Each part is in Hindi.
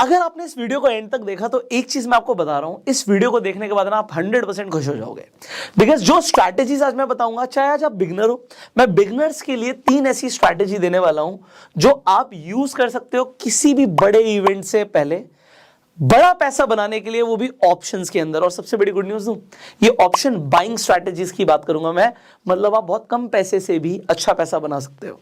अगर आपने इस वीडियो को एंड तक देखा तो एक चीज मैं आपको बता रहा हूं, इस वीडियो को देखने के बाद ना आप 100% खुश हो जाओगे। बिकॉज जो स्ट्रैटेजीज आज मैं बताऊंगा, चाहे आज आप बिगनर हो, मैं बिगनर्स के लिए 3 ऐसी स्ट्रैटेजी देने वाला हूं जो आप यूज कर सकते हो किसी भी बड़े इवेंट से पहले बड़ा पैसा बनाने के लिए, वो भी ऑप्शंस के अंदर। और सबसे बड़ी गुड न्यूज दूं, ये ऑप्शन बाइंग स्ट्रैटेजीज की बात करूंगा मैं, मतलब आप बहुत कम पैसे से भी अच्छा पैसा बना सकते हो।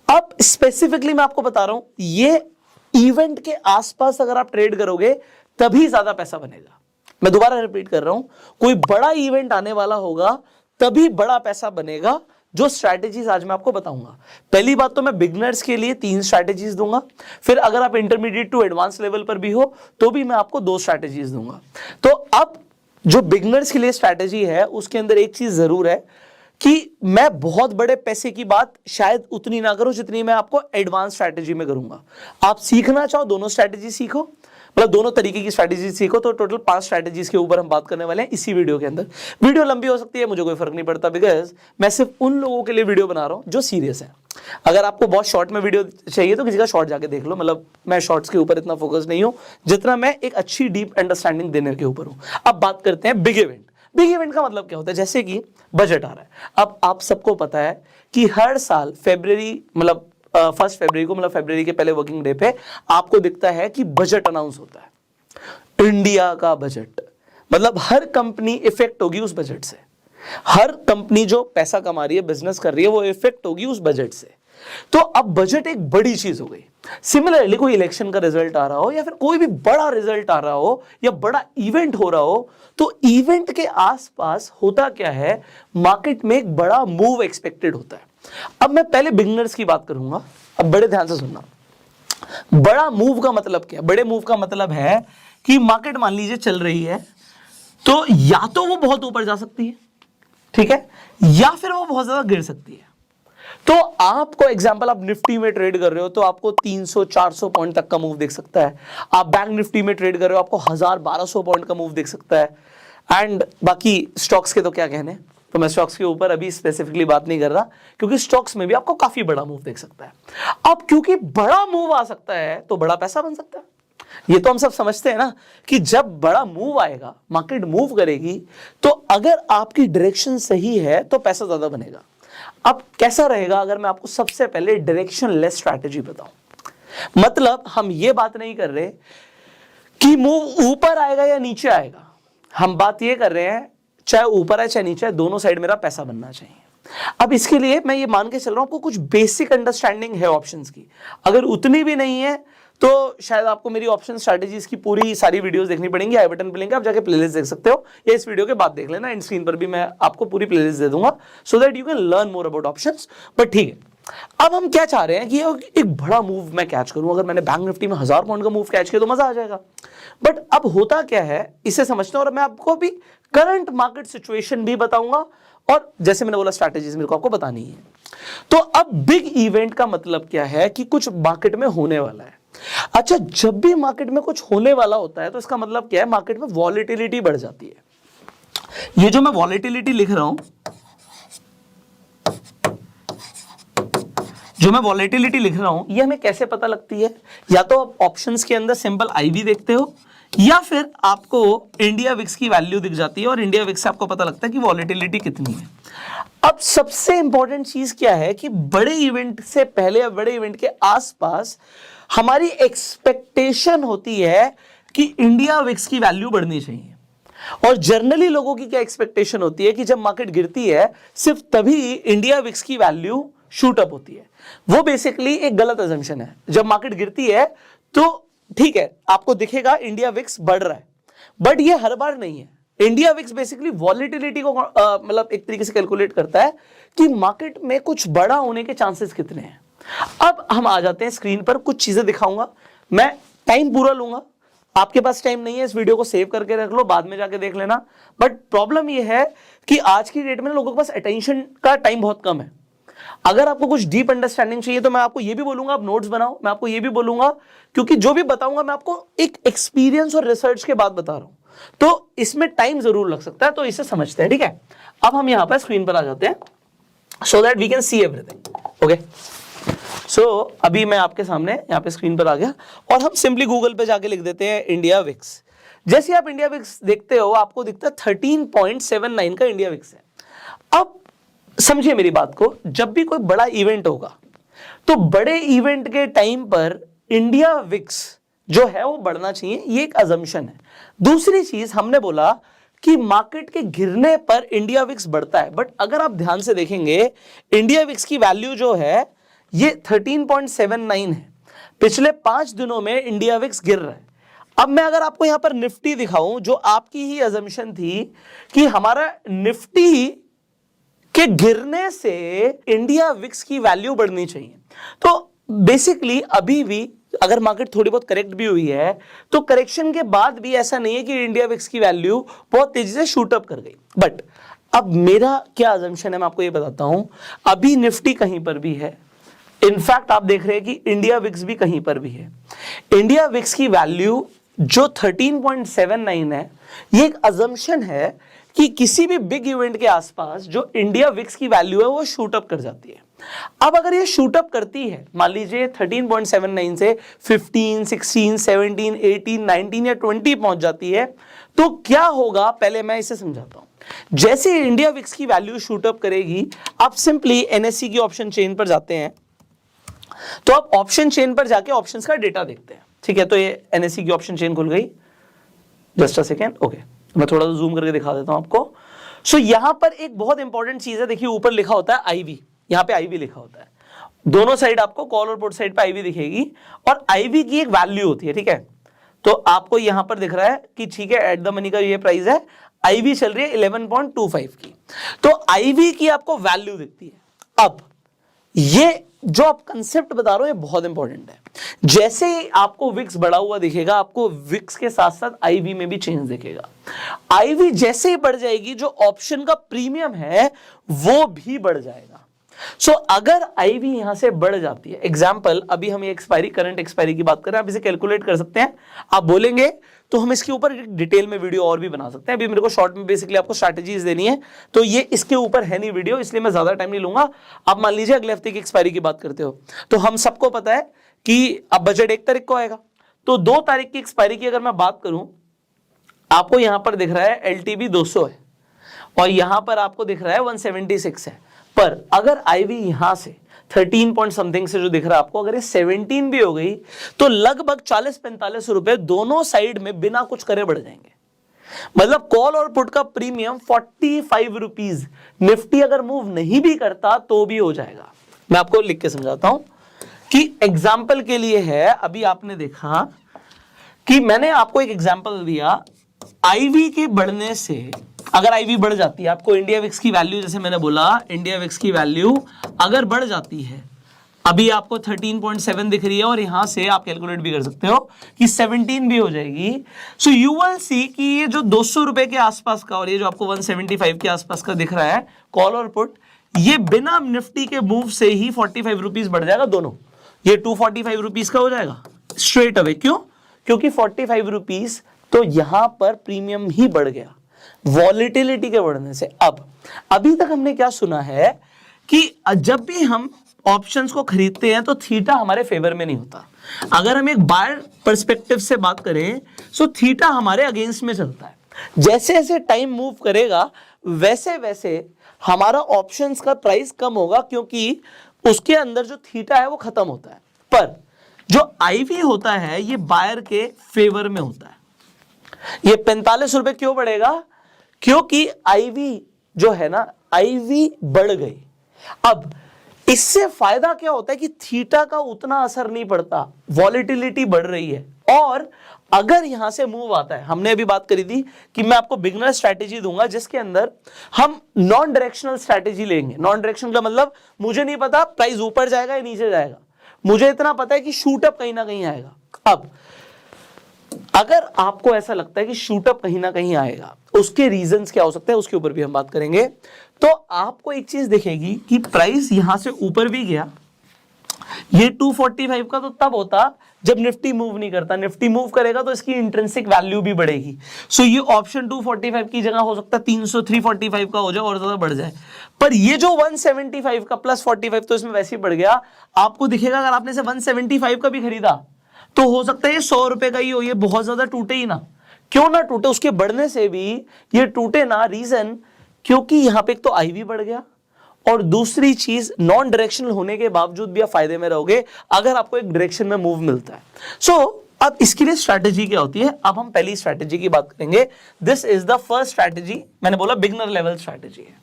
अब स्पेसिफिकली मैं आपको बता रहा हूं, ये इवेंट के आसपास अगर आप ट्रेड करोगे तभी ज्यादा पैसा बनेगा। मैं दोबारा रिपीट कर रहा हूं, कोई बड़ा इवेंट आने वाला होगा तभी बड़ा पैसा बनेगा। जो स्ट्रैटेजीज आज मैं आपको बताऊंगा, पहली बात तो मैं बिगनर्स के लिए 3 स्ट्रैटेजीज दूंगा, फिर अगर आप इंटरमीडिएट टू एडवांस लेवल पर भी हो तो भी मैं आपको 2 स्ट्रैटेजीज दूंगा। तो अब जो बिगनर्स के लिए स्ट्रैटेजी है उसके अंदर एक चीज जरूर है कि मैं बहुत बड़े पैसे की बात शायद उतनी ना करूं जितनी मैं आपको एडवांस स्ट्रैटेजी में करूंगा। आप सीखना चाहो दोनों स्ट्रैटेजी सीखो, मतलब दोनों तरीके की स्ट्रैटेजी सीखो। तो टोटल 5 स्ट्रैटेजीज के ऊपर हम बात करने वाले हैं इसी वीडियो के अंदर। वीडियो लंबी हो सकती है, मुझे कोई फर्क नहीं पड़ता, बिकॉज मैं सिर्फ उन लोगों के लिए वीडियो बना रहा हूं जो सीरियस है। अगर आपको बहुत शॉर्ट में वीडियो चाहिए तो किसी का शॉर्ट जाके देख लो, मतलब मैं शॉर्ट्स के ऊपर इतना फोकस नहीं हूं जितना मैं एक अच्छी डीप अंडरस्टैंडिंग देने के ऊपर हूं। अब बात करते हैं बिग इवेंट। बिग इवेंट का मतलब क्या होता है? जैसे कि बजट आ रहा है। अब आप सबको पता है कि हर साल फरवरी, मतलब 1 फरवरी को, मतलब फरवरी के पहले वर्किंग डे पे आपको दिखता है कि बजट अनाउंस होता है। इंडिया का बजट, मतलब हर कंपनी इफेक्ट होगी उस बजट से। हर कंपनी जो पैसा कमा रही है, बिजनेस कर रही है, वो इफेक्ट होगी उस बजट से। तो अब बजट एक बड़ी चीज हो गई। सिमिलरली कोई इलेक्शन का रिजल्ट आ रहा हो या फिर कोई भी बड़ा रिजल्ट आ रहा हो या बड़ा इवेंट हो रहा हो, तो इवेंट के आसपास होता क्या है, मार्केट में एक बड़ा मूव एक्सपेक्टेड होता है। अब मैं पहले बिगिनर्स की बात करूंगा, अब बड़े ध्यान से सुनना। बड़ा मूव का मतलब क्या? बड़े मूव का मतलब है कि मार्केट मान लीजिए चल रही है, तो या तो वो बहुत ऊपर जा सकती है, ठीक है, या फिर वो बहुत ज्यादा गिर सकती है। तो आपको एग्जांपल, आप निफ्टी में ट्रेड कर रहे हो तो आपको 300-400 पॉइंट तक का मूव देख सकता है। आप बैंक निफ्टी में ट्रेड कर रहे हो, आपको 1000-1200 पॉइंट का मूव देख सकता है। एंड बाकी स्टॉक्स के तो क्या कहने, तो मैं स्टॉक्स के ऊपर अभी स्पेसिफिकली बात नहीं कर रहा, क्योंकि स्टॉक्स में भी आपको काफी बड़ा मूव देख सकता है। अब क्योंकि बड़ा मूव आ सकता है तो बड़ा पैसा बन सकता है। ये तो हम सब समझते हैं ना कि जब बड़ा मूव आएगा, मार्केट मूव करेगी, तो अगर आपकी डायरेक्शन सही है तो पैसा ज्यादा बनेगा। अब कैसा रहेगा अगर मैं आपको सबसे पहले डायरेक्शन लेस स्ट्रैटेजी बताऊं? मतलब हम ये बात नहीं कर रहे कि मूव ऊपर आएगा या नीचे आएगा, हम बात ये कर रहे हैं चाहे ऊपर है चाहे नीचे है, दोनों साइड मेरा पैसा बनना चाहिए। अब इसके लिए मैं ये मान के चल रहा हूं आपको कुछ बेसिक अंडरस्टैंडिंग है ऑप्शंस की। अगर उतनी भी नहीं है तो शायद आपको मेरी ऑप्शन स्ट्रैटेजीज की पूरी सारी वीडियोस देखनी पड़ेंगी। आई बटन पे लिंक है, आप जाके प्लेलिस्ट देख सकते हो, या इस वीडियो के बाद देख लेना। एंड स्क्रीन पर भी मैं आपको पूरी प्लेलिस्ट दे दूंगा so that you can learn more about options. But ठीक है, अब हम क्या चाह रहे हैं कि एक बड़ा मूव मैं कैच करूं। अगर मैंने बैंक निफ्टी में 1000 पॉइंट का मूव कैच किया तो मजा आ जाएगा। बट अब होता क्या है, इसे समझते हैं, और मैं आपको भी करंट मार्केट सिचुएशन भी बताऊंगा, और जैसे मैंने बोला स्ट्रैटेजीज मेरे को आपको बतानी है। तो अब बिग इवेंट का मतलब क्या है कि कुछ मार्केट में होने वाला है। अच्छा, जब भी मार्केट में कुछ होने वाला होता है तो इसका मतलब क्या है, मार्केट में वॉलेटिलिटी बढ़ जाती है। ये जो मैं वॉलेटिलिटी लिख रहा हूं, ये हमें कैसे पता लगती है? या तो आप ऑप्शंस के अंदर सिंपल आईवी देखते हो, या फिर आपको इंडिया विक्स की वैल्यू दिख जाती है और इंडिया विक्स से आपको पता लगता है कि वॉलेटिलिटी कितनी है। अब सबसे इंपॉर्टेंट चीज क्या है कि बड़े इवेंट से पहले या बड़े इवेंट के आसपास हमारी एक्सपेक्टेशन होती है कि इंडिया विक्स की वैल्यू बढ़नी चाहिए। और जनरली लोगों की क्या एक्सपेक्टेशन होती है कि जब मार्केट गिरती है सिर्फ तभी इंडिया विक्स की वैल्यू शूट अप होती है। वो बेसिकली एक गलत अजम्पशन है। जब मार्केट गिरती है तो ठीक है, आपको दिखेगा इंडिया विक्स बढ़ रहा है, बट ये हर बार नहीं है। इंडिया विक्स बेसिकली वॉलेटिलिटी को मतलब एक तरीके से कैलकुलेट करता है कि मार्केट में कुछ बड़ा होने के चांसेस कितने हैं। अब हम आ जाते हैं स्क्रीन पर, कुछ चीजें दिखाऊंगा, मैं टाइम पूरा लूंगा। आपके पास टाइम नहीं है, इस वीडियो को सेव करके रख लो, बाद में जाके देख लेना। बट प्रॉब्लम यह है कि आज की डेट में लोगों के पास अटेंशन का टाइम बहुत कम है। अगर आपको कुछ डीप अंडरस्टैंडिंग चाहिए तो मैं आपको यह भी बोलूंगा आप नोट्स बनाओ। मैं आपको यह भी बोलूंगा, क्योंकि जो भी बताऊंगा मैं आपको एक एक्सपीरियंस और रिसर्च के बाद बता रहा हूं, तो इसमें टाइम जरूर लग सकता है, तो इसे समझते हैं, ठीक है। अब हम यहां पर स्क्रीन पर आ जाते हैं so that we can see everything. Okay, अभी मैं आपके सामने यहाँ पे स्क्रीन पर आ गया और हम सिंपली गूगल पे जाके लिख देते हैं इंडिया विक्स। जैसे आप इंडिया विक्स देखते हो आपको दिखता है 13.79 का इंडिया विक्स है। अब समझिए मेरी बात को, जब भी कोई बड़ा इवेंट होगा तो बड़े इवेंट के टाइम पर इंडिया विक्स जो है वो बढ़ना चाहिए, ये एक अजम्पशन है। दूसरी चीज हमने बोला कि मार्केट के गिरने पर इंडिया विक्स बढ़ता है, बट अगर आप ध्यान से देखेंगे इंडिया विक्स की वैल्यू जो है ये 13.79 है। पिछले 5 दिनों में इंडिया विक्स गिर रहा है। अब मैं अगर आपको यहां पर निफ्टी दिखाऊं, जो आपकी ही अजम्पशन थी कि हमारा निफ्टी के गिरने से इंडिया विक्स की वैल्यू बढ़नी चाहिए, तो बेसिकली अभी भी अगर मार्केट थोड़ी बहुत करेक्ट भी हुई है तो करेक्शन के बाद भी ऐसा नहीं है कि इंडिया विक्स की वैल्यू बहुत तेजी से शूट अप कर गई। बट अब मेरा क्या अजम्पशन है मैं आपको ये बताता हूं, अभी निफ्टी कहीं पर भी है, इनफैक्ट आप देख रहे हैं कि इंडिया विक्स भी कहीं पर भी है। इंडिया विक्स की वैल्यू जो 13.79 है, ये एक अजम्पशन है कि किसी भी बिग इवेंट के आसपास जो इंडिया विक्स की वैल्यू है वो शूट अप कर जाती है। अब अगर ये शूट अप करती है, मान लीजिए 13.79 से 15, 16, 17, 18, 19 या 20 पहुंच जाती है, तो क्या होगा पहले मैं इसे समझाता हूं। जैसे इंडिया विक्स की वैल्यू शूट अप करेगी, आप सिंपली एनएससी की ऑप्शन चेन पर जाते हैं, तो आप ऑप्शन चेन पर जाके ऑप्शंस का डेटा देखते हैं। ठीक है, तो ये एनएससी की ऑप्शन चेन खुल गई। जस्ट अ सेकेंड, ओके, मैं थोड़ा सा जूम करके दिखा देता हूं आपको। सो यहां पर एक बहुत इंपॉर्टेंट चीज है, देखिए ऊपर लिखा होता है आईवी, यहां पे आईवी लिखा होता है, दोनों साइड आपको कॉल और पुट साइड पे आईवी दिखेगी और आईवी की एक वैल्यू होती है। ठीक है, तो आपको यहां पर दिख रहा है कि ठीक है एट द मनी का ये प्राइस है, आईवी चल रही है 11.25 की, तो आईवी की आपको वैल्यू दिखती है। अब ये जो आप कंसेप्ट बता रहे हो ये बहुत इंपॉर्टेंट है। जैसे ही आपको विक्स बढ़ा हुआ दिखेगा, आपको विक्स के साथ साथ आईवी में भी चेंज दिखेगा। आईवी जैसे ही बढ़ जाएगी, जो ऑप्शन का प्रीमियम है वो भी बढ़ जाएगा। सो अगर आईवी यहां से बढ़ जाती है, एग्जांपल अभी हम ये एक्सपायरी, करंट एक्सपायरी की बात करें, आप इसे कैलकुलेट कर सकते हैं। आप बोलेंगे तो हम इसके ऊपर डिटेल में वीडियो और भी बना सकते हैं। अभी मेरे को शॉर्ट में बेसिकली आपको स्ट्रैटेजीज देनी है, तो ये इसके ऊपर है नहीं वीडियो, इसलिए मैं ज्यादा टाइम नहीं लूंगा। आप मान लीजिए अगले हफ्ते की एक्सपायरी की बात करते हो, तो हम सबको पता है कि अब बजट 1 तारीख को आएगा, तो 2 तारीख की एक्सपायरी की अगर मैं बात करूं, आपको यहां पर दिख रहा है एलटीवी 200 है और यहां पर आपको दिख रहा है 176 है। पर अगर आईवी यहां से 13 पॉइंट समथिंग से जो दिख रहा है आपको, अगर ये 17 भी हो गई तो लगभग 40-45 रुपए दोनों साइड में बिना कुछ करे बढ़ जाएंगे। मतलब कॉल और पुट का प्रीमियम 45 रुपीज निफ्टी अगर मूव नहीं भी करता तो भी हो जाएगा। मैं आपको लिख के समझाता हूं कि एग्जाम्पल के लिए है, अभी आपने देखा कि मैंने आपको एक एग्जाम्पल दिया, आईवी के बढ़ने से अगर आईवी बढ़ जाती है, आपको इंडिया विक्स की वैल्यू, जैसे मैंने बोला इंडिया विक्स की वैल्यू अगर बढ़ जाती है, अभी आपको 13.7 दिख रही है और यहां से आप कैलकुलेट भी कर सकते हो कि 17 भी हो जाएगी। सो यू विल सी कि ये जो 200 रुपए के आसपास का और ये जो आपको 175 के आसपास का दिख रहा है कॉल और पुट, ये बिना निफ्टी के मूव से ही 45 रुपीज बढ़ जाएगा दोनों। ये 245 रुपीज का हो जाएगा स्ट्रेट अवे। क्यों? क्योंकि 45 रुपीज तो यहां पर प्रीमियम ही बढ़ गया वॉलेटिलिटी के बढ़ने से। अब अभी तक हमने क्या सुना है कि जब भी हम ऑप्शंस को खरीदते हैं तो थीटा हमारे फेवर में नहीं होता। अगर हम एक बायर पर्सपेक्टिव से बात करें तो थीटा हमारे अगेंस्ट में चलता है। जैसे जैसे टाइम मूव करेगा वैसे वैसे हमारा ऑप्शंस का प्राइस कम होगा, क्योंकि उसके अंदर जो थीटा है वो खत्म होता है। पर जो आईवी होता है ये बायर के फेवर में होता है। ये 45 रुपए क्यों बढ़ेगा? क्योंकि आईवी जो है ना, आईवी बढ़ गई। अब इससे फायदा क्या होता है कि थीटा का उतना असर नहीं पड़ता, वॉलेटिलिटी बढ़ रही है। और अगर यहां से मूव आता है, हमने अभी बात करी थी कि मैं आपको बिगनर स्ट्रैटेजी दूंगा जिसके अंदर हम नॉन डायरेक्शनल स्ट्रैटेजी लेंगे। नॉन डायरेक्शनल का मतलब मुझे नहीं पता प्राइस ऊपर जाएगा या नीचे जाएगा, मुझे इतना पता है कि शूट अप कहीं ना कहीं आएगा। अब अगर आपको ऐसा लगता है कि शूट अप कहीं ना कहीं आएगा, उसके रीजंस क्या हो सकते हैं उसके ऊपर भी हम बात करेंगे। तो आपको एक चीज दिखेगी कि प्राइस यहां से ऊपर भी गया, ये 245 का तो तब होता जब निफ्टी मूव नहीं करता, निफ्टी मूव करेगा तो इसकी इंट्रिंसिक वैल्यू भी बढ़ेगी। सो ये ऑप्शन 245 की जगह हो सकता है 300 345 का हो जाए और ज्यादा बढ़ जाए। पर ये जो 175 का प्लस 45 तो इसमें वैसे ही बढ़ गया। आपको दिखेगा अगर आपने से 175 का भी खरीदा तो हो सकता है ये 100 रुपए का ही हो, ये बहुत ज्यादा टूटे ही ना। क्यों ना टूटे, उसके बढ़ने से भी ये टूटे ना। रीजन क्योंकि यहां पे एक तो आई भी बढ़ गया और दूसरी चीज नॉन डायरेक्शनल होने के बावजूद भी आप फायदे में रहोगे अगर आपको एक डायरेक्शन में मूव मिलता है। सो अब इसके लिए स्ट्रैटेजी क्या होती है, अब हम पहली स्ट्रैटेजी की बात करेंगे। This is the first strategy, मैंने बोला बिगनर लेवल स्ट्रैटेजी है।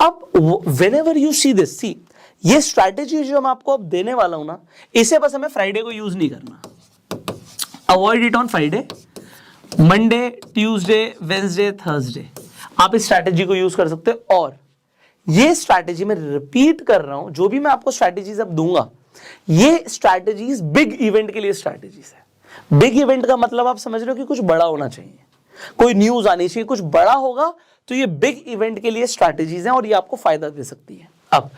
अब व्हेनेवर यू सी दिस, सी ये स्ट्रैटेजी जो मैं आपको अब देने वाला हूं ना, इसे बस हमें फ्राइडे को यूज नहीं करना। Avoid it on Friday, Monday, Tuesday, Wednesday, Thursday आप इस स्ट्रैटेजी को यूज कर सकते हो। और ये स्ट्रैटेजी मैं रिपीट कर रहा हूं, जो भी मैं आपको स्ट्रैटेजीज अब दूंगा ये स्ट्रैटेजीज बिग इवेंट के लिए स्ट्रैटेजीज है। बिग इवेंट का मतलब आप समझ रहे हो कि कुछ बड़ा होना चाहिए, कोई न्यूज आनी चाहिए, कुछ बड़ा होगा तो ये बिग इवेंट के लिए स्ट्रैटेजीज हैं और ये आपको फायदा दे सकती है। अब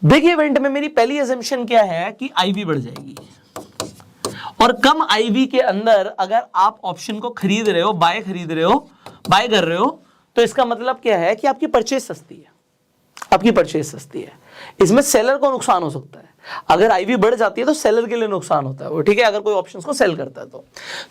बिग इवेंट में मेरी पहली अजम्पशन क्या है कि आईवी बढ़ जाएगी और कम आईवी के अंदर अगर आप ऑप्शन को खरीद रहे हो, बाय खरीद रहे हो, बाय कर रहे हो, तो इसका मतलब क्या है कि आपकी परचेज सस्ती है, आपकी परचेज सस्ती है। इसमें सेलर को नुकसान हो सकता है, अगर आईवी बढ़ जाती है तो सेलर के लिए नुकसान होता है वो, ठीक है, अगर कोई ऑप्शंस को सेल करता है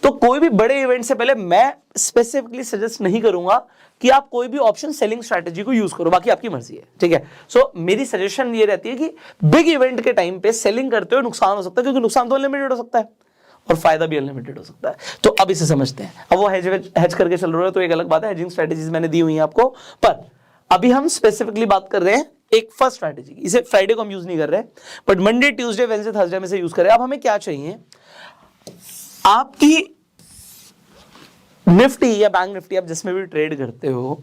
तो कोई भी बड़े इवेंट से पहले मैं स्पेसिफिकली सजेस्ट नहीं करूंगा कि आप कोई भी ऑप्शन सेलिंग स्ट्रैटेजी को यूज करो, बाकी आपकी मर्जी है, ठीक है। सो मेरी सजेशन ये रहती है कि बिग इवेंट के टाइम पे सेलिंग करते हुए नुकसान हो सकता है, क्योंकि नुकसान तो अनलिमिटेड हो सकता है और फायदा भी अनलिमिटेड हो सकता है। तो अब इसे समझते हैं। अब वो हेज करके चल रहे हो तो एक अलग बात है, हेजिंग स्ट्रैटेजीज मैंने दी हुई है आपको, पर अभी हम स्पेसिफिकली बात कर रहे हैं एक फर्स्ट स्ट्रैटेजी। इसे फ्राइडे को हम यूज नहीं कर रहे, but Monday, Tuesday, Wednesday, Thursday में से यूज कर रहे हैं। अब हमें क्या चाहिए, आपकी निफ्टी या बैंक निफ्टी, आप जिसमें भी ट्रेड करते हो,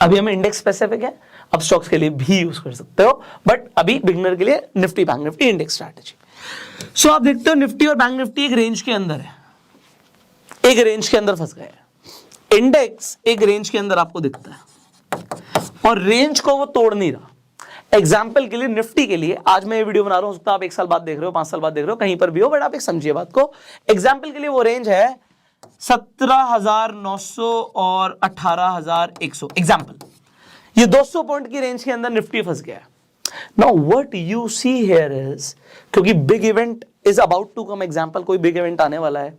अभी हमें इंडेक्स स्पेसिफिक है, अब स्टॉक्स के लिए भी यूज कर सकते हो, बट अभी बिगनर के लिए Nifty, bank Nifty, index strategy. So आप देखते हो निफ्टी और बैंक निफ्टी एक रेंज के अंदर है, एक रेंज के अंदर फंस गए। इंडेक्स एक रेंज के अंदर आपको दिखता है और रेंज को वो तोड़ नहीं रहा। एग्जाम्पल के लिए निफ्टी के लिए आज मैं ये वीडियो बना रहा हूं, आप 1 साल बाद देख रहे हो, 5 साल बाद देख रहे हो, कहीं पर भी हो, बट आप एक समझिए बात को। एग्जाम्पल के लिए वो रेंज है 17,900 और 18,100 एग्जाम्पल, ये 200 पॉइंट की रेंज के अंदर निफ्टी फंस गया है। Now what you see here is, क्योंकि big event is about to come, example कोई बिग इवेंट आने वाला है,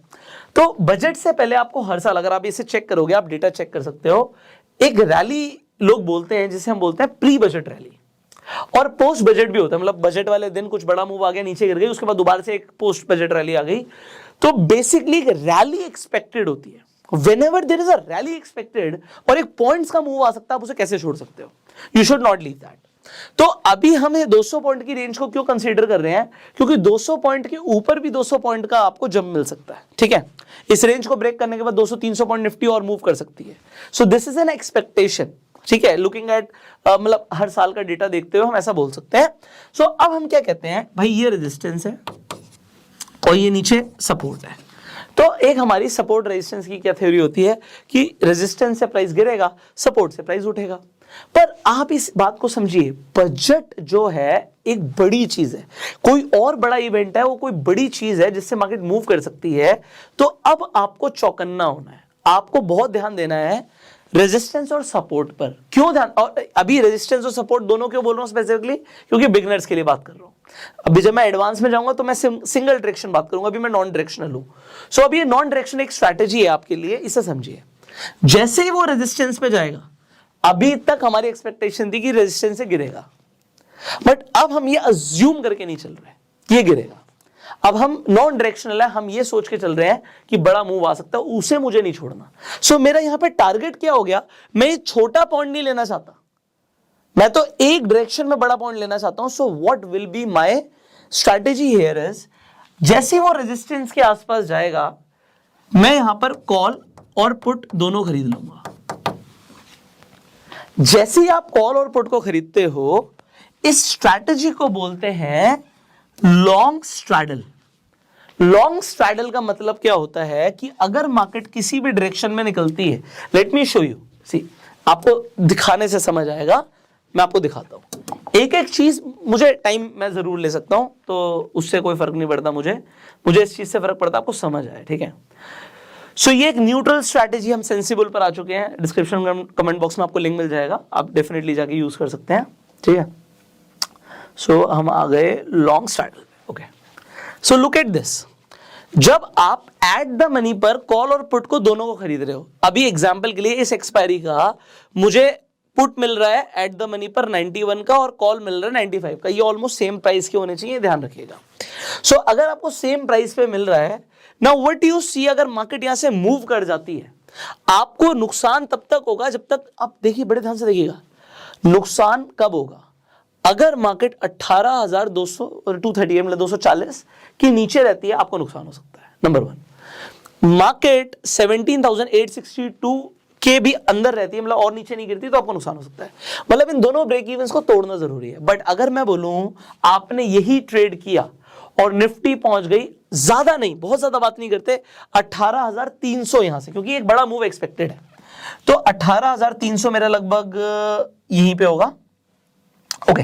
तो बजट से पहले आपको हर साल, अगर आप इसे चेक करोगे, आप डेटा चेक कर सकते हो, एक रैली लोग बोलते हैं जिसे हम बोलते हैं प्री बजट रैली, और पोस्ट बजट भी होता है, मतलब बजट वाले दिन कुछ बड़ा मूव आ गया, नीचे गिर गई, उसके बाद दोबारा से एक पोस्ट बजट रैली आ गई। तो बेसिकली एक रैली एक्सपेक्टेड होती है। Whenever there is a rally expected और एक पॉइंट्स का मूव आ सकता है, आप उसे कैसे छोड़ सकते हो? You should not leave that. तो अभी हम 200 पॉइंट की रेंज को क्यों कंसीडर कर रहे हैं, क्योंकि 200 पॉइंट के ऊपर भी 200 पॉइंट का आपको जंप मिल सकता है, ठीक है। इस रेंज को ब्रेक करने के बाद 200-300 पॉइंट निफ्टी और मूव कर सकती है। So this is an expectation, ठीक है, लुकिंग एट, मतलब हर साल का डेटा देखते हुए हम ऐसा बोल सकते हैं। सो अब हम क्या कहते हैं, भाई ये रेजिस्टेंस है और ये नीचे सपोर्ट है। तो एक हमारी सपोर्ट रेजिस्टेंस की क्या थ्योरी होती है कि रेजिस्टेंस से प्राइस गिरेगा, सपोर्ट से प्राइस उठेगा। पर आप इस बात को समझिए, बजट जो है एक बड़ी चीज है, कोई और बड़ा इवेंट है, वो कोई बड़ी चीज है जिससे मार्केट मूव कर सकती है। तो अब आपको चौकन्ना होना है, आपको बहुत ध्यान देना है रेजिस्टेंस और सपोर्ट पर। क्यों ध्यान, और अभी रेजिस्टेंस और सपोर्ट दोनों क्यों बोल रहा हूं स्पेसिफिकली, क्योंकि बिगिनर्स के लिए बात कर रहा हूं। अभी जब मैं एडवांस में जाऊंगा तो मैं सिंगल डायरेक्शन बात करूंगा, अभी मैं नॉन डायरेक्शनल हूं। सो अभी ये नॉन डायरेक्शन एक स्ट्रैटेजी है आपके लिए, इसे समझिए। जैसे ही वो रेजिस्टेंस पे जाएगा, अभी तक हमारी एक्सपेक्टेशन थी कि रेजिस्टेंस से गिरेगा, बट अब हम ये अज्यूम करके नहीं चल रहे कि ये गिरेगा। अब हम नॉन डायरेक्शनल है, हम ये सोच के चल रहे हैं कि बड़ा मूव आ सकता है, उसे मुझे नहीं छोड़ना। सो मेरा यहां पे टारगेट क्या हो गया, मैं ये छोटा पॉइंट नहीं लेना चाहता, मैं तो एक डायरेक्शन में बड़ा पॉइंट लेना चाहता हूं। So what will be my strategy here is, जैसे वो रेजिस्टेंस के आसपास जाएगा, मैं यहां पर कॉल और पुट दोनों खरीद लूंगा। जैसे ही आप कॉल और पुट को खरीदते हो, इस स्ट्रैटेजी को बोलते हैं लॉन्ग स्ट्रैडल। लॉन्ग स्ट्रैडल का मतलब क्या होता है कि अगर मार्केट किसी भी डायरेक्शन में निकलती है, लेट मी शो यू, सी आपको दिखाने से समझ आएगा, मैं आपको दिखाता हूं। एक एक चीज मुझे टाइम मैं जरूर ले सकता हूं, तो उससे कोई फर्क नहीं पड़ता मुझे इस चीज से फर्क पड़ता आपको समझ आए, ठीक है। सो ये एक न्यूट्रल स्ट्रैटेजी हम सेंसिबल पर आ चुके हैं। डिस्क्रिप्शन कमेंट बॉक्स में आपको लिंक मिल जाएगा, आप डेफिनेटली जाके यूज कर सकते हैं, ठीक है। सो हम आ गए long straddle, okay. So look at this, जब आप एट द मनी पर कॉल और पुट को दोनों को खरीद रहे हो, अभी एग्जांपल के लिए इस एक्सपायरी का मुझे पुट मिल रहा है एट द मनी पर 91 का और कॉल मिल रहा है 95 का, ये ऑलमोस्ट सेम प्राइस के होने चाहिए, ध्यान रखिएगा। सो अगर आपको सेम प्राइस पे मिल रहा है, नाउ व्हाट यू सी, अगर मार्केट यहां से मूव कर जाती है, आपको नुकसान तब तक होगा जब तक, आप देखिए बड़े ध्यान से देखिएगा, नुकसान कब होगा, अगर मार्केट 18,200 और 230 मतलब 240 के नीचे रहती है, आपको नुकसान हो सकता है, नंबर 1। मार्केट 17,862 के भी अंदर रहती है, मतलब और नीचे नहीं गिरती, तो आपको नुकसान हो सकता है। मतलब इन दोनों ब्रेक इवन्स को तोड़ना जरूरी है। बट अगर मैं बोलूं आपने यही ट्रेड किया और निफ्टी पहुंच गई, ज्यादा नहीं, बहुत ज्यादा बात नहीं करते, 18,300 यहां से, क्योंकि एक बड़ा मूव एक्सपेक्टेड है, तो 18,300 मेरा लगभग यहीं पे होगा, ओके।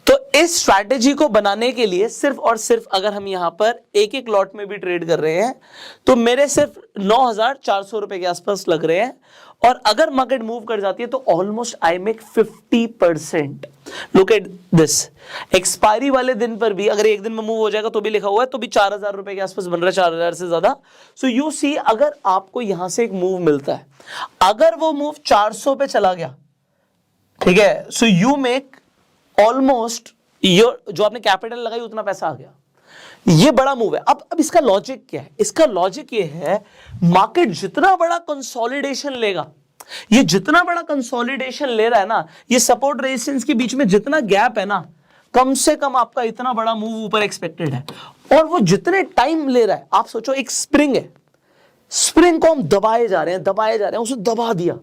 तो इस स्ट्रैटेजी को बनाने के लिए सिर्फ और सिर्फ अगर हम यहां पर एक एक लॉट में भी ट्रेड कर रहे हैं, तो मेरे सिर्फ 9,400 रुपए के आसपास लग रहे हैं, और अगर मार्केट मूव कर जाती है तो almost I make 50%। Look at this, expiry वाले दिन पर भी अगर एक दिन में मूव हो जाएगा तो भी लिखा हुआ है, तो भी 4,000 रुपए के आसपास बन रहा है, 4,000 से ज्यादा। सो यू सी, अगर आपको यहां से एक मूव मिलता है, अगर वो मूव 400 पे चला गया, ठीक है, so you make almost your, जो आपने कैपिटल लगाई उतना पैसा आ गया, ये बड़ा मूव है। अब इसका लॉजिक क्या है? इसका लॉजिक ये है, मार्केट जितना बड़ा कंसोलिडेशन लेगा, ये जितना बड़ा कंसोलिडेशन ले रहा है ना, ये सपोर्ट रेजिस्टेंस के बीच में जितना गैप है ना, कम से कम आपका इतना बड़ा मूव ऊपर एक्सपेक्टेड है, और वो जितने टाइम ले रहा है, आप सोचो एक स्प्रिंग है, स्प्रिंग को हम दबाए जा रहे हैं, उसे दबा दिया,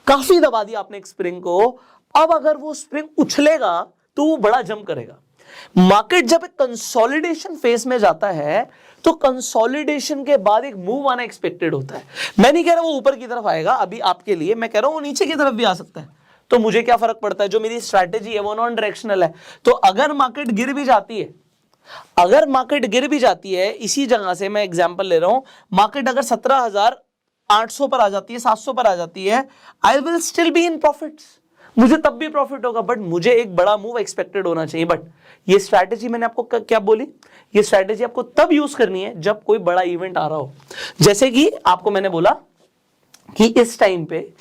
काफी दबा दिया आपने एक स्प्रिंग को। अब अगर वो स्प्रिंग उछलेगा तो वो बड़ा जंप करेगा। मार्केट जब एक कंसोलिडेशन फेज में जाता है, तो कंसोलिडेशन के बाद एक मूव आना एक्सपेक्टेड होता है। मैं नहीं कह रहा वो ऊपर की तरफ आएगा अभी आपके लिए, मैं कह रहा हूं वो नीचे की तरफ भी आ सकता है, तो मुझे क्या फर्क पड़ता है, जो मेरी स्ट्रैटेजी है वो नॉन डायरेक्शनल है। तो अगर मार्केट गिर भी जाती है, इसी जगह से मैं एग्जांपल ले रहा हूं, मार्केट अगर 17,800 पर आ जाती है, 700 पर आ जाती है, I will still be in profits, मुझे तब भी प्रॉफिट होगा, बट मुझे एक बड़ा मूव एक्सपेक्टेड होना चाहिए। बट ये स्ट्रैटेजी मैंने आपको क्या बोली, ये स्ट्रैटेजी आपको तब यूज करनी है जब कोई बड़ा इवेंट आ रहा हो। जैसे कि आपको मैंने बोला कि इस टाइम पे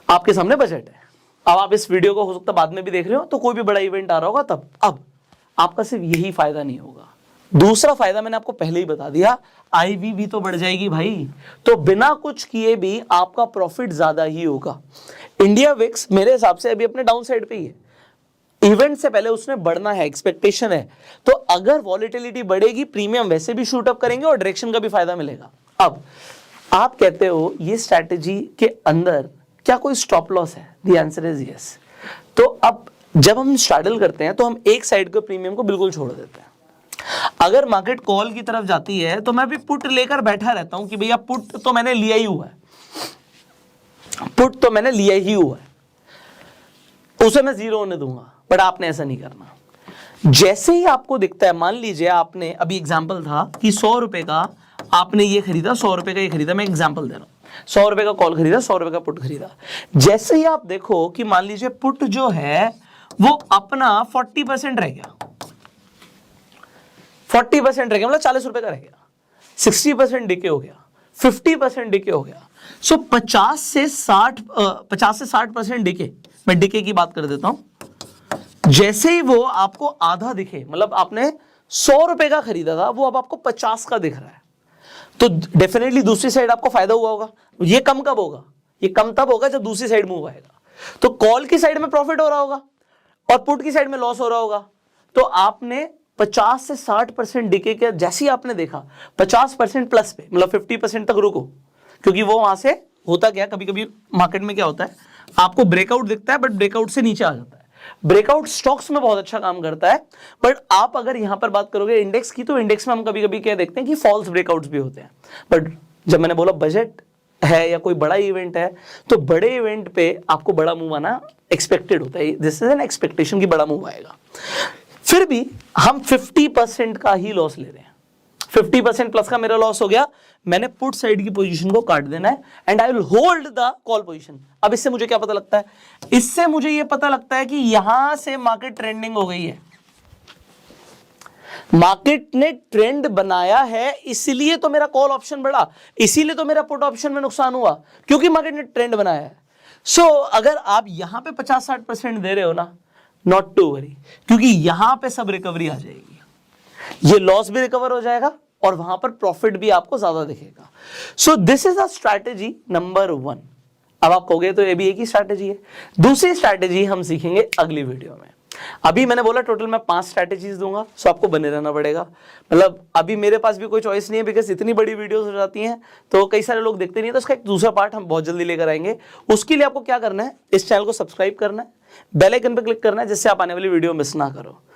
आपके सामने बजट है, अब आप इस वीडियो को हो सकता है बाद में भी देख रहे हो, तो कोई भी बड़ा इवेंट आ रहा होगा तब। अब आपका सिर्फ यही फायदा नहीं होगा, दूसरा फायदा मैंने आपको पहले ही बता दिया, आईवी भी तो बढ़ जाएगी भाई, तो बिना कुछ किए भी आपका प्रॉफिट ज्यादा ही होगा। इंडिया विक्स मेरे हिसाब से अभी अपने डाउन साइड पे ही है, इवेंट से पहले उसने बढ़ना है, एक्सपेक्टेशन है, तो अगर वॉलेटिलिटी बढ़ेगी, प्रीमियम वैसे भी शूट अप करेंगे और डायरेक्शन का भी फायदा मिलेगा। अब आप कहते हो ये स्ट्रैटेजी के अंदर क्या कोई स्टॉप लॉस है? The answer is yes. तो अब जब हम स्ट्रैडल करते हैं तो हम एक साइड के प्रीमियम को बिल्कुल छोड़ देते हैं। अगर मार्केट कॉल की तरफ जाती है तो मैं भी पुट लेकर बैठा रहता हूं कि भैया पुट तो मैंने लिया ही हुआ है, उसे मैं जीरो होने दूंगा, बट आपने ऐसा नहीं करना। जैसे ही आपको दिखता है, मान लीजिए आपने अभी एग्जांपल था कि 100 रुपए का आपने ये खरीदा, 100 रुपए का ये खरीदा, मैं एग्जांपल दे रहा हूं, 100 रुपए का कॉल खरीदा, 100 रुपए का पुट खरीदा। जैसे ही आप देखो कि मान लीजिए पुट जो है वो अपना 40% रह गया, 40% रह गया, मतलब 40 रुपए का रह गया, 60% डिके हो गया, 50% डिके हो गया, सो 50 से 60% डिके, मैं डिके की बात कर देता हूं। जैसे ही वो आपको आधा दिखे, मतलब आपने 100 रुपए का खरीदा था, वो अब आपको 50 का दिख रहा है, तो डेफिनेटली दूसरी साइड आपको फायदा हुआ होगा। ये कम कब होगा? ये कम तब होगा जब दूसरी साइड मूव आएगा। तो कॉल की साइड में प्रॉफिट हो रहा होगा और पुट की साइड में लॉस हो रहा होगा, तो आपने 50 से 60% डिके के जैसे ही आपने देखा 50% प्लस पे, मतलब 50% तक रुको, क्योंकि वो वहां से होता क्या, कभी कभी मार्केट में क्या होता है, आपको ब्रेकआउट दिखता है बट ब्रेकआउट से नीचे आ जाता है। ब्रेकआउट स्टॉक्स में बहुत अच्छा काम करता है, बट आप अगर यहां पर बात करोगे इंडेक्स की, तो इंडेक्स में हम कभी कभी क्या देखते हैं कि फॉल्स ब्रेकआउट्स भी होते हैं। बट जब मैंने बोला बजट है या कोई बड़ा इवेंट है, तो बड़े इवेंट पे आपको बड़ा मूव आना एक्सपेक्टेड होता है, दिस इज एन एक्सपेक्टेशन की बड़ा मूव आएगा। फिर भी हम 50% का ही लॉस ले रहे हैं, 50% प्लस का मेरा लॉस हो गया, मैंने पुट साइड की पोजीशन को काट देना है and I will hold the call position. अब इससे मुझे क्या पता लगता है, इससे मुझे ये पता लगता है कि यहां से मार्केट ट्रेंडिंग हो गई है, मार्केट ने ट्रेंड बनाया है, इसलिए तो मेरा कॉल ऑप्शन बढ़ा, इसीलिए तो मेरा पुट ऑप्शन में नुकसान हुआ, क्योंकि मार्केट ने ट्रेंड बनाया है। सो अगर आप यहां पे 50-60% दे रहे हो ना, नॉट टू वरी, क्योंकि यहां पे सब रिकवरी आ जाएगी, ये लॉस भी रिकवर हो जाएगा और वहां पर प्रॉफिट भी आपको ज्यादा दिखेगा। So this is a strategy number 1। अब आप कहोगे तो ये भी एक ही स्ट्रैटेजी है। दूसरी स्ट्रैटेजी हम सीखेंगे अगली वीडियो में। अभी मैंने बोला टोटल मैं 5 स्ट्रैटेजीज दूंगा, सो आपको बने रहना पड़ेगा। मतलब अभी मेरे पास भी कोई चॉइस नहीं है, बिकॉज इतनी बड़ी वीडियोस हो जाती हैं तो कई सारे लोग देखते नहीं है, तो इसका एक दूसरा पार्ट हम बहुत जल्दी लेकर आएंगे। उसके लिए आपको क्या करना है, इस चैनल को सब्सक्राइब करना है, बेल आइकन पर क्लिक करना है, जिससे आप आने वाली वीडियो मिस ना करो।